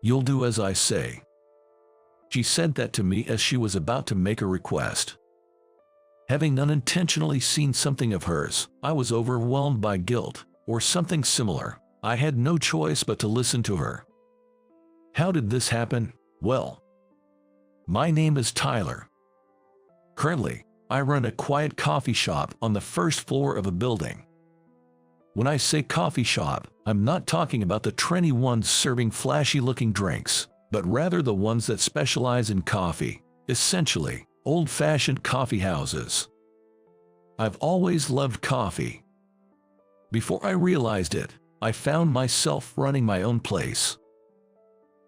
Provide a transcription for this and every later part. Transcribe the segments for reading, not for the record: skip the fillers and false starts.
You'll do as I say." She said that to me as she was about to make a request. Having unintentionally seen something of hers, I was overwhelmed by guilt, or something similar. I had no choice but to listen to her. How did this happen? Well, my name is Tyler. Currently, I run a quiet coffee shop on the first floor of a building. When I say coffee shop, I'm not talking about the trendy ones serving flashy-looking drinks, but rather the ones that specialize in coffee, essentially, old-fashioned coffee houses. I've always loved coffee. Before I realized it, I found myself running my own place.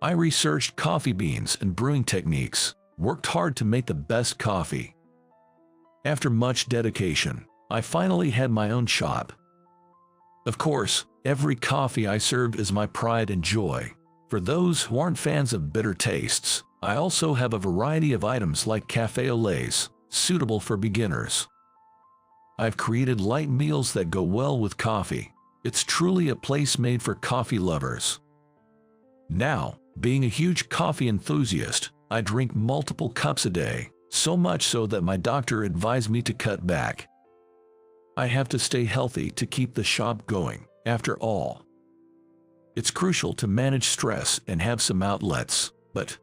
I researched coffee beans and brewing techniques, worked hard to make the best coffee. After much dedication, I finally had my own shop. Of course, every coffee I served is my pride and joy. For those who aren't fans of bitter tastes, I also have a variety of items like café au laits, suitable for beginners. I've created light meals that go well with coffee. It's truly a place made for coffee lovers. Now, being a huge coffee enthusiast, I drink multiple cups a day, so much so that my doctor advised me to cut back. I have to stay healthy to keep the shop going, after all. It's crucial to manage stress and have some outlets, but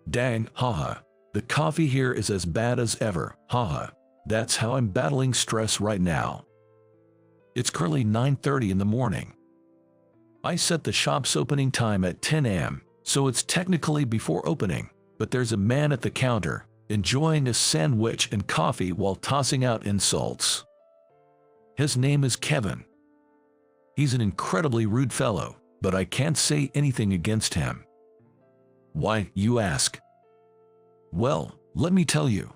dang, haha, the coffee here is as bad as ever, haha. That's how I'm battling stress right now. It's currently 9:30 in the morning. I set the shop's opening time at 10 a.m., so it's technically before opening, but there's a man at the counter, enjoying a sandwich and coffee while tossing out insults. His name is Kevin. He's an incredibly rude fellow, but I can't say anything against him. Why, you ask? Well, let me tell you.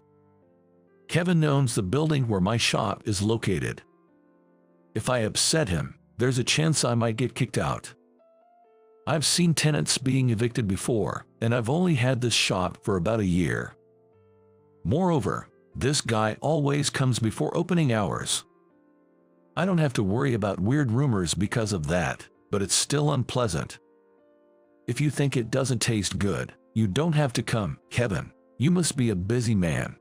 Kevin owns the building where my shop is located. If I upset him, there's a chance I might get kicked out. I've seen tenants being evicted before, and I've only had this shop for about a year. Moreover, this guy always comes before opening hours. I don't have to worry about weird rumors because of that, but it's still unpleasant. If you think it doesn't taste good, you don't have to come, Kevin. You must be a busy man.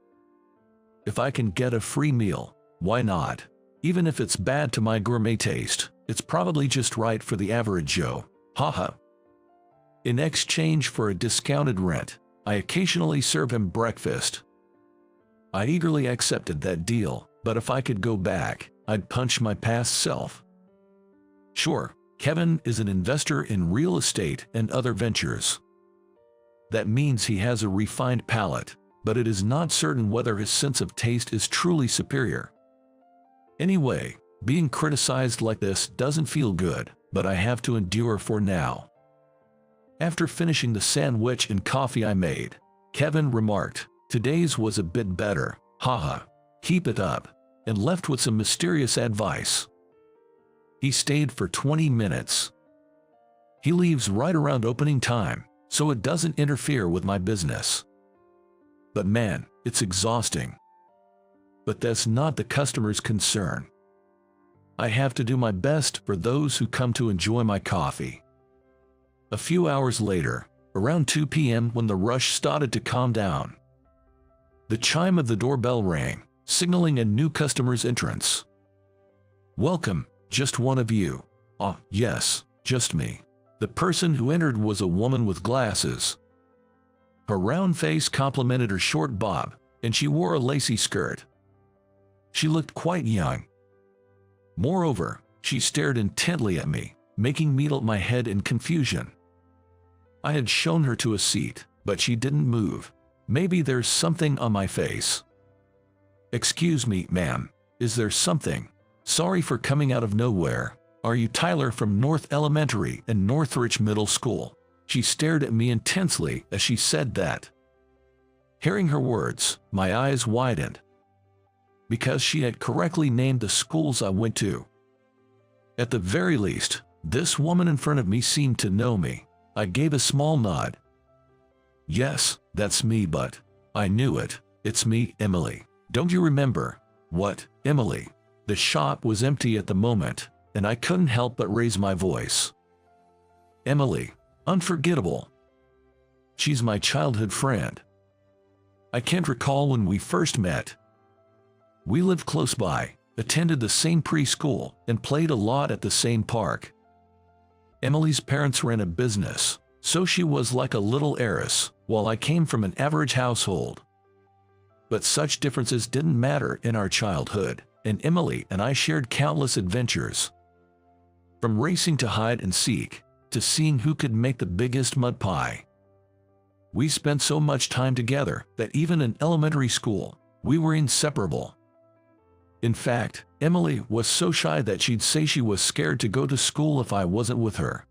If I can get a free meal, why not? Even if it's bad to my gourmet taste, it's probably just right for the average Joe. Haha. In exchange for a discounted rent, I occasionally serve him breakfast. I eagerly accepted that deal, but if I could go back, I'd punch my past self. Sure, Kevin is an investor in real estate and other ventures. That means he has a refined palate, but it is not certain whether his sense of taste is truly superior. Anyway, being criticized like this doesn't feel good, but I have to endure for now. After finishing the sandwich and coffee I made, Kevin remarked, "Today's was a bit better, haha. Keep it up," and left with some mysterious advice. He stayed for 20 minutes. He leaves right around opening time, so it doesn't interfere with my business. But man, it's exhausting. But that's not the customer's concern. I have to do my best for those who come to enjoy my coffee. A few hours later, around 2 p.m. when the rush started to calm down, the chime of the doorbell rang, signaling a new customer's entrance. "Welcome, just one of you." "Ah, yes, just me." The person who entered was a woman with glasses. Her round face complemented her short bob, and she wore a lacy skirt. She looked quite young. Moreover, she stared intently at me, making me tilt my head in confusion. I had shown her to a seat, but she didn't move. Maybe there's something on my face. "Excuse me, ma'am, is there something? Sorry for coming out of nowhere. Are you Tyler from North Elementary and Northridge Middle School?" She stared at me intensely as she said that. Hearing her words, my eyes widened. Because she had correctly named the schools I went to. At the very least, this woman in front of me seemed to know me. I gave a small nod. "Yes, that's me, but..." "I knew it. It's me, Emily. Don't you remember?" "What, Emily?" The shop was empty at the moment, and I couldn't help but raise my voice. "Emily, Unforgettable. She's my childhood friend. I can't recall when we first met. We lived close by, attended the same preschool, and played a lot at the same park. Emily's parents ran a business, so she was like a little heiress, while I came from an average household. But such differences didn't matter in our childhood, and Emily and I shared countless adventures. From racing to hide and seek, to seeing who could make the biggest mud pie. We spent so much time together that even in elementary school, we were inseparable. In fact, Emily was so shy that she'd say she was scared to go to school if I wasn't with her.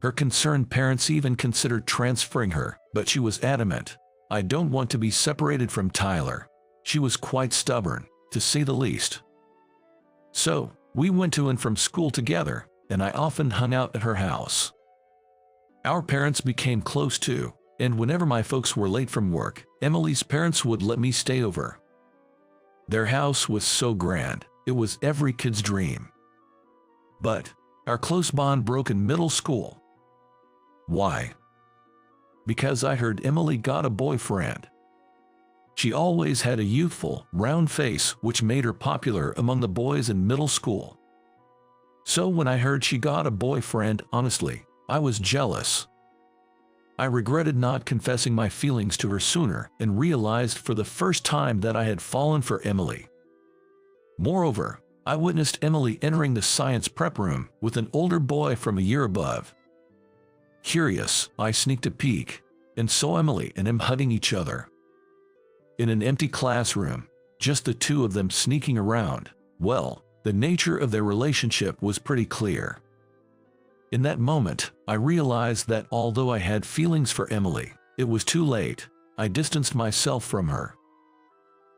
Her concerned parents even considered transferring her, but she was adamant. I don't want to be separated from Tyler. She was quite stubborn, to say the least. So, we went to and from school together, and I often hung out at her house. Our parents became close too, and whenever my folks were late from work, Emily's parents would let me stay over. Their house was so grand, it was every kid's dream. But our close bond broke in middle school. Why? Because I heard Emily got a boyfriend. She always had a youthful, round face which made her popular among the boys in middle school. So when I heard she got a boyfriend, honestly, I was jealous. I regretted not confessing my feelings to her sooner and realized for the first time that I had fallen for Emily. Moreover, I witnessed Emily entering the science prep room with an older boy from a year above. Curious, I sneaked a peek and saw Emily and him hugging each other. In an empty classroom, just the two of them sneaking around. Well, the nature of their relationship was pretty clear. In that moment, I realized that although I had feelings for Emily, it was too late. I distanced myself from her.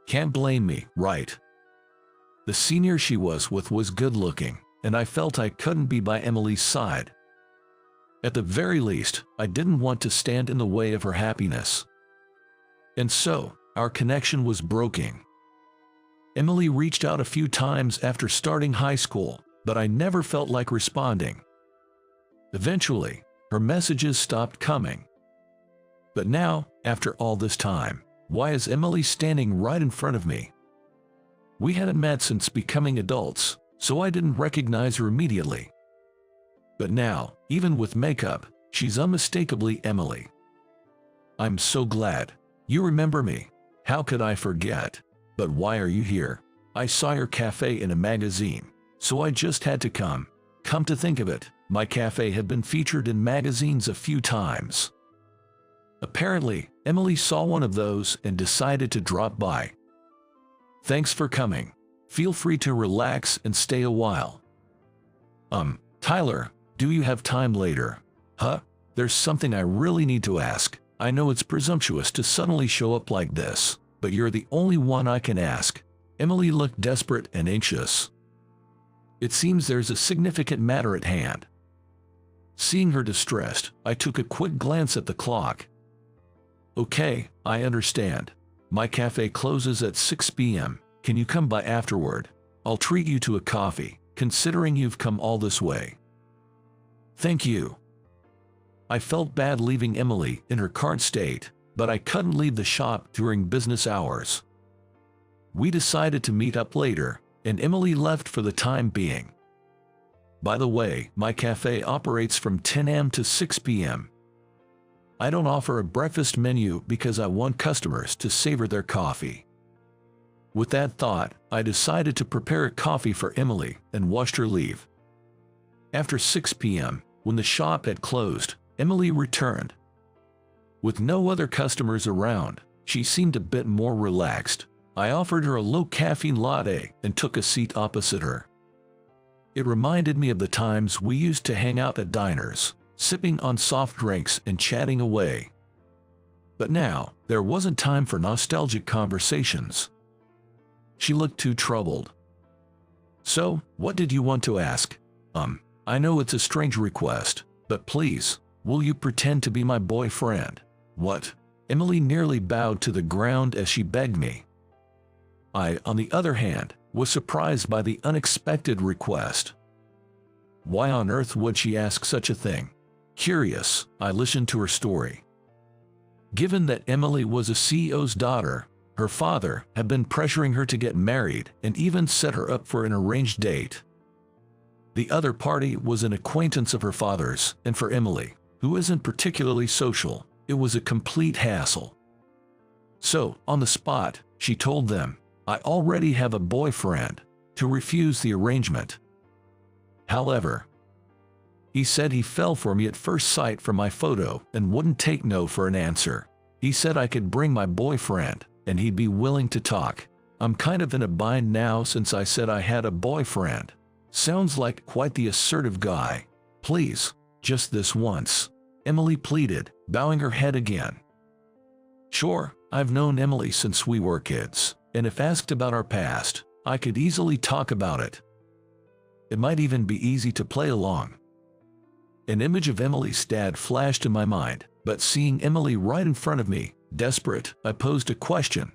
Can't blame me, right? The senior she was with was good-looking, and I felt I couldn't be by Emily's side. At the very least, I didn't want to stand in the way of her happiness. And so, our connection was broken. Emily reached out a few times after starting high school, but I never felt like responding. Eventually, her messages stopped coming. But now, after all this time, why is Emily standing right in front of me? We hadn't met since becoming adults, so I didn't recognize her immediately. But now, even with makeup, she's unmistakably Emily. I'm so glad. You remember me. How could I forget? But why are you here? I saw your cafe in a magazine, so I just had to come. Come to think of it, my cafe had been featured in magazines a few times. Apparently, Emily saw one of those and decided to drop by. Thanks for coming. Feel free to relax and stay a while. Tyler, do you have time later? Huh? There's something I really need to ask. I know it's presumptuous to suddenly show up like this, but you're the only one I can ask. Emily looked desperate and anxious. It seems there's a significant matter at hand. Seeing her distressed, I took a quick glance at the clock. Okay, I understand. My cafe closes at 6 p.m. Can you come by afterward? I'll treat you to a coffee, considering you've come all this way. Thank you. I felt bad leaving Emily in her current state, but I couldn't leave the shop during business hours. We decided to meet up later, and Emily left for the time being. By the way, my cafe operates from 10 a.m. to 6 p.m. I don't offer a breakfast menu because I want customers to savor their coffee. With that thought, I decided to prepare a coffee for Emily and watched her leave. After 6 p.m., when the shop had closed, Emily returned. With no other customers around, she seemed a bit more relaxed. I offered her a low-caffeine latte and took a seat opposite her. It reminded me of the times we used to hang out at diners, sipping on soft drinks and chatting away. But now, there wasn't time for nostalgic conversations. She looked too troubled. So, what did you want to ask? I know it's a strange request, but please, will you pretend to be my boyfriend? What? Emily nearly bowed to the ground as she begged me. I, on the other hand, was surprised by the unexpected request. Why on earth would she ask such a thing? Curious, I listened to her story. Given that Emily was a CEO's daughter, her father had been pressuring her to get married and even set her up for an arranged date. The other party was an acquaintance of her father's, and for Emily, who isn't particularly social, it was a complete hassle. So, on the spot, she told them, "I already have a boyfriend," to refuse the arrangement. However, he said he fell for me at first sight from my photo and wouldn't take no for an answer. He said I could bring my boyfriend, and he'd be willing to talk. I'm kind of in a bind now since I said I had a boyfriend. Sounds like quite the assertive guy. Please, just this once, Emily pleaded, bowing her head again. Sure, I've known Emily since we were kids, and if asked about our past, I could easily talk about it. It might even be easy to play along. An image of Emily's dad flashed in my mind, but seeing Emily right in front of me, desperate, I posed a question.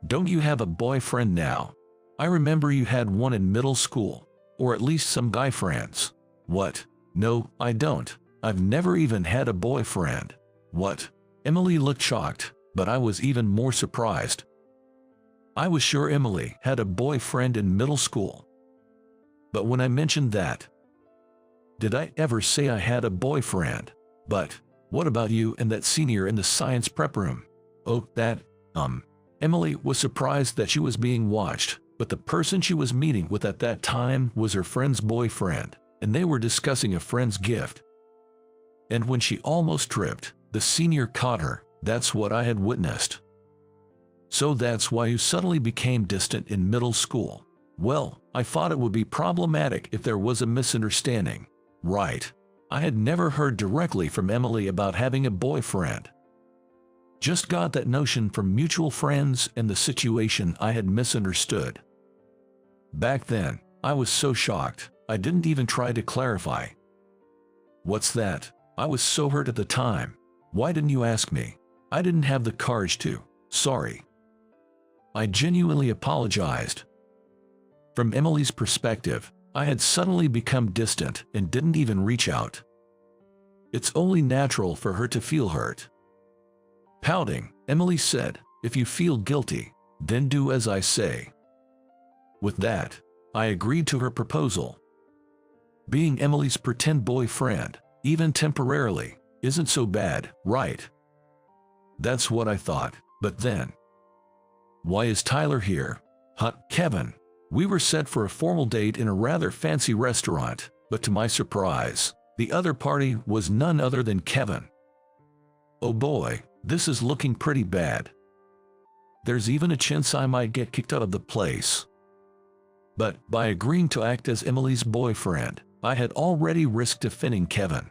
Don't you have a boyfriend now? I remember you had one in middle school, or at least some guy friends. What? No, I don't. I've never even had a boyfriend. What? Emily looked shocked, but I was even more surprised. I was sure Emily had a boyfriend in middle school. But when I mentioned that, did I ever say I had a boyfriend? But, what about you and that senior in the science prep room? Oh, that, Emily was surprised that she was being watched, but the person she was meeting with at that time was her friend's boyfriend, and they were discussing a friend's gift. And when she almost tripped, the senior caught her. That's what I had witnessed. So that's why you suddenly became distant in middle school. Well, I thought it would be problematic if there was a misunderstanding. Right. I had never heard directly from Emily about having a boyfriend. Just got that notion from mutual friends and the situation I had misunderstood. Back then, I was so shocked, I didn't even try to clarify. What's that? I was so hurt at the time. Why didn't you ask me? I didn't have the courage to. Sorry. I genuinely apologized. From Emily's perspective, I had suddenly become distant and didn't even reach out. It's only natural for her to feel hurt. Pouting, Emily said, "If you feel guilty, then do as I say." With that, I agreed to her proposal. Being Emily's pretend boyfriend, even temporarily, isn't so bad, right? That's what I thought, but then, why is Tyler here? Kevin. We were set for a formal date in a rather fancy restaurant, but to my surprise, the other party was none other than Kevin. Oh boy, this is looking pretty bad. There's even a chance I might get kicked out of the place. But by agreeing to act as Emily's boyfriend, I had already risked offending Kevin.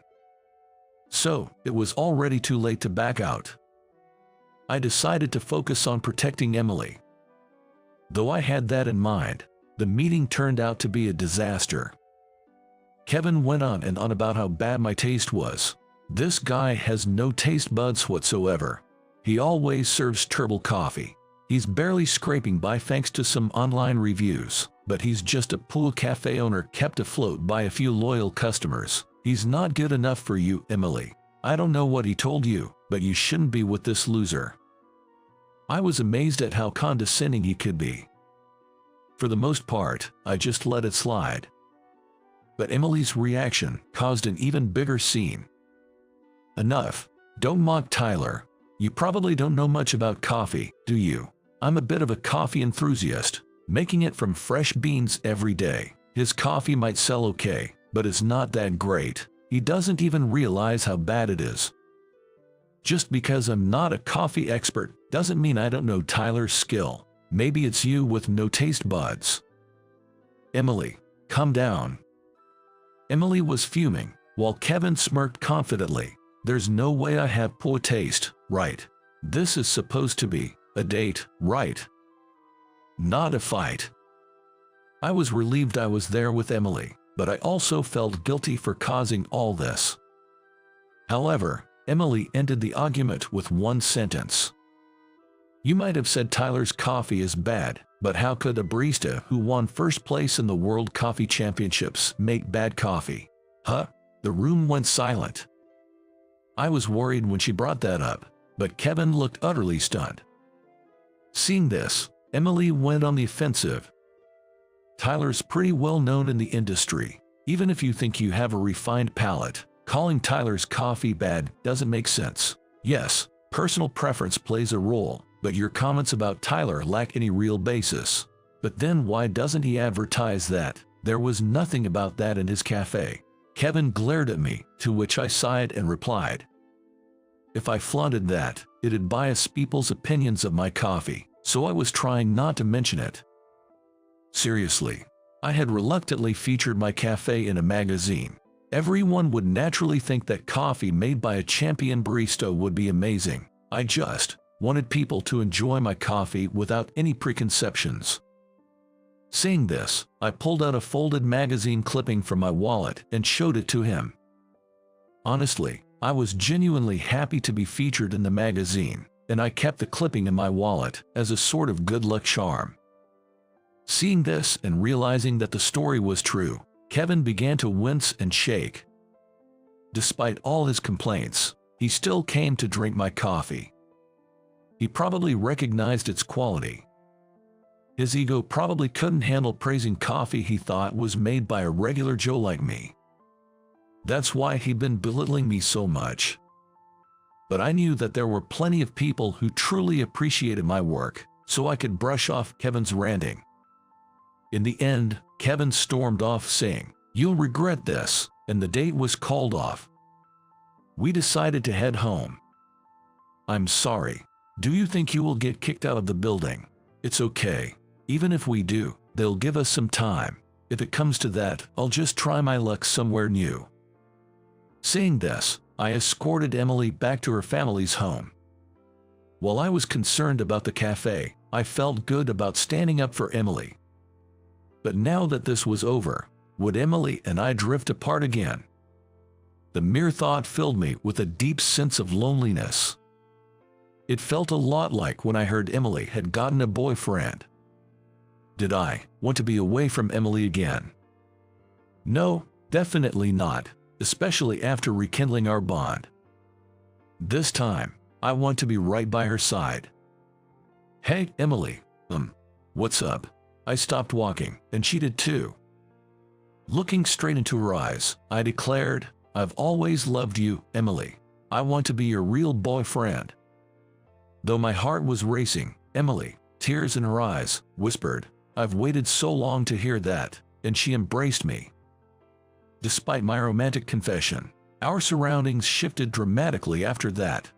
So, it was already too late to back out. I decided to focus on protecting Emily. Though I had that in mind, the meeting turned out to be a disaster. Kevin went on and on about how bad my taste was. This guy has no taste buds whatsoever. He always serves turbo coffee. He's barely scraping by thanks to some online reviews, but he's just a pool cafe owner kept afloat by a few loyal customers. He's not good enough for you, Emily. I don't know what he told you, but you shouldn't be with this loser. I was amazed at how condescending he could be. For the most part, I just let it slide. But Emily's reaction caused an even bigger scene. Enough. Don't mock Tyler. You probably don't know much about coffee, do you? I'm a bit of a coffee enthusiast, making it from fresh beans every day. His coffee might sell okay, but it's not that great. He doesn't even realize how bad it is. Just because I'm not a coffee expert doesn't mean I don't know Tyler's skill. Maybe it's you with no taste buds. Emily, calm down. Emily was fuming, while Kevin smirked confidently. There's no way I have poor taste, right? This is supposed to be a date, right? Not a fight. I was relieved I was there with Emily, but I also felt guilty for causing all this. However, Emily ended the argument with one sentence. You might have said Tyler's coffee is bad, but how could a barista who won first place in the World Coffee Championships make bad coffee? The room went silent. I was worried when she brought that up, but Kevin looked utterly stunned. Seeing this, Emily went on the offensive. Tyler's pretty well known in the industry. Even if you think you have a refined palate, calling Tyler's coffee bad doesn't make sense. Yes, personal preference plays a role, but your comments about Tyler lack any real basis. But then why doesn't he advertise that? There was nothing about that in his cafe. Kevin glared at me, to which I sighed and replied, if I flaunted that, it'd bias people's opinions of my coffee, so I was trying not to mention it. Seriously, I had reluctantly featured my cafe in a magazine. Everyone would naturally think that coffee made by a champion barista would be amazing. I just wanted people to enjoy my coffee without any preconceptions. Seeing this, I pulled out a folded magazine clipping from my wallet and showed it to him. Honestly, I was genuinely happy to be featured in the magazine, and I kept the clipping in my wallet as a sort of good luck charm. Seeing this and realizing that the story was true, Kevin began to wince and shake. Despite all his complaints, he still came to drink my coffee. He probably recognized its quality. His ego probably couldn't handle praising coffee he thought was made by a regular Joe like me. That's why he'd been belittling me so much. But I knew that there were plenty of people who truly appreciated my work, so I could brush off Kevin's ranting. In the end, Kevin stormed off saying, "You'll regret this," and the date was called off. We decided to head home. I'm sorry. Do you think you will get kicked out of the building? It's okay. Even if we do, they'll give us some time. If it comes to that, I'll just try my luck somewhere new. Saying this, I escorted Emily back to her family's home. While I was concerned about the cafe, I felt good about standing up for Emily. But now that this was over, would Emily and I drift apart again? The mere thought filled me with a deep sense of loneliness. It felt a lot like when I heard Emily had gotten a boyfriend. Did I want to be away from Emily again? No, definitely not, especially after rekindling our bond. This time, I want to be right by her side. Hey, Emily, what's up? I stopped walking, and she did too. Looking straight into her eyes, I declared, I've always loved you, Emily. I want to be your real boyfriend. Though my heart was racing, Emily, tears in her eyes, whispered, I've waited so long to hear that, and she embraced me. Despite my romantic confession, our surroundings shifted dramatically after that.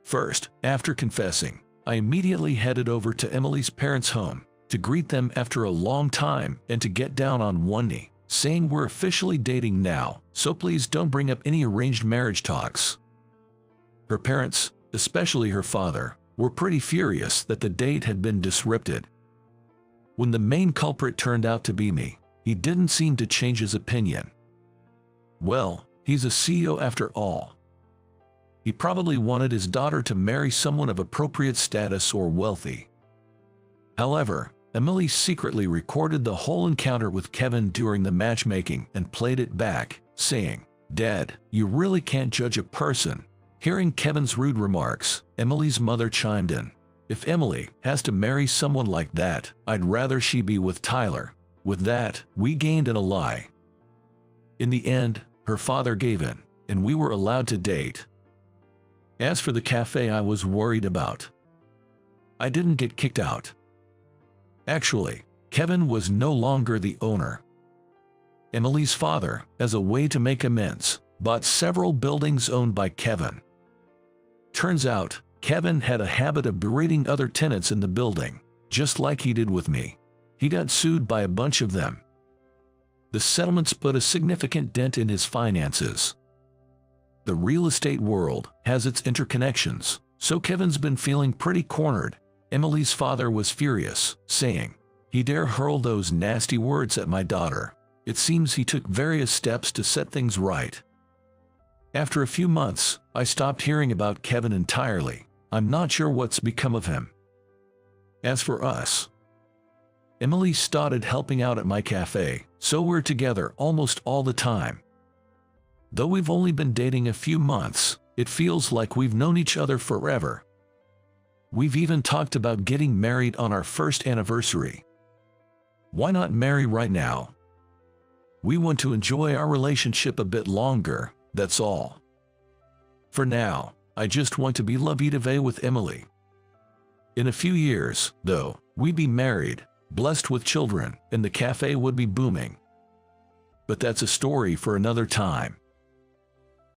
First, after confessing, I immediately headed over to Emily's parents' home to greet them after a long time and to get down on one knee, saying we're officially dating now, so please don't bring up any arranged marriage talks. Her parents, especially her father, were pretty furious that the date had been disrupted. When the main culprit turned out to be me, he didn't seem to change his opinion. Well, he's a CEO after all. He probably wanted his daughter to marry someone of appropriate status or wealthy. However, Emily secretly recorded the whole encounter with Kevin during the matchmaking and played it back, saying, Dad, you really can't judge a person. Hearing Kevin's rude remarks, Emily's mother chimed in. If Emily has to marry someone like that, I'd rather she be with Tyler. With that, we gained an ally. In the end, her father gave in, and we were allowed to date. As for the cafe I was worried about, I didn't get kicked out. Actually, Kevin was no longer the owner. Emily's father, as a way to make amends, bought several buildings owned by Kevin. Turns out, Kevin had a habit of berating other tenants in the building, just like he did with me. He got sued by a bunch of them. The settlements put a significant dent in his finances. The real estate world has its interconnections, so Kevin's been feeling pretty cornered. Emily's father was furious, saying, he dare hurl those nasty words at my daughter. It seems he took various steps to set things right. After a few months, I stopped hearing about Kevin entirely. I'm not sure what's become of him. As for us, Emily started helping out at my cafe, so we're together almost all the time. Though we've only been dating a few months, it feels like we've known each other forever. We've even talked about getting married on our first anniversary. Why not marry right now? We want to enjoy our relationship a bit longer, that's all. For now, I just want to be la vie de vie with Emily. In a few years, though, we'd be married, blessed with children, and the cafe would be booming. But that's a story for another time.